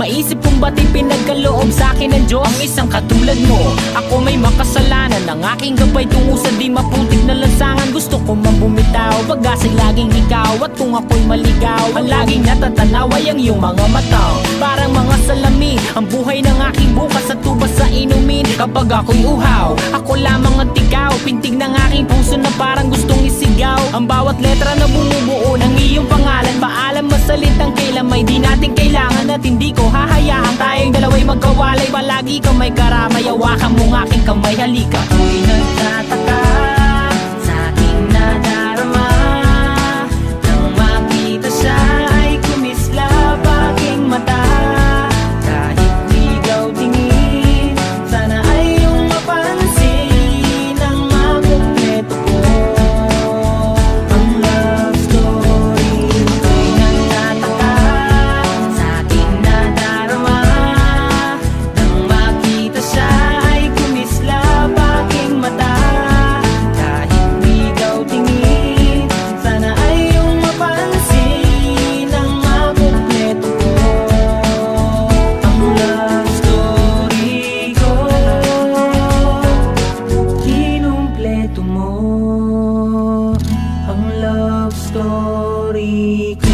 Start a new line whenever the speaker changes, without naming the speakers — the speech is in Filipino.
Maisip kong ba't pinagkaloob sa'kin ng Diyos ang isang katulad mo. Ako may makasalanan, ang aking gabay tungo sa di maputik na lansangan. Gusto ko man bumitaw, pag-asa'y laging ikaw. At kung ako'y maligaw, ang laging natatanaw ay ang iyong mga mata. Parang mga salamin, ang buhay ng aking bukas at tubas sa inumin. Kapag ako'y uhaw, ako lamang ang tigaw. Pintig ng aking puso na parang gustong isigaw. Ang bawat letra na bumubuo ng iyong pangalan. Paalam masalitang kailan may di natin kailangan. At hindi ko hahayaan tayong dalawa'y magkawalay. Palagi ka may karamay, hawakan mong aking kamay, halika. Ako'y nagtataka sa aking nadarama, nang makita siya ay kumislap aking mata. Kahit ligaw tingin, sana ay iyong mapansin ang makumpleto ko ang love story. Ako'y nagtataka sa aking nadarama, nang makita siya ay kumislap aking mata. Kahit ligaw tingin, sana ay iyong mapansin ang makumpleto ko ang love story ko. Kinumpleto mo ang love story ko.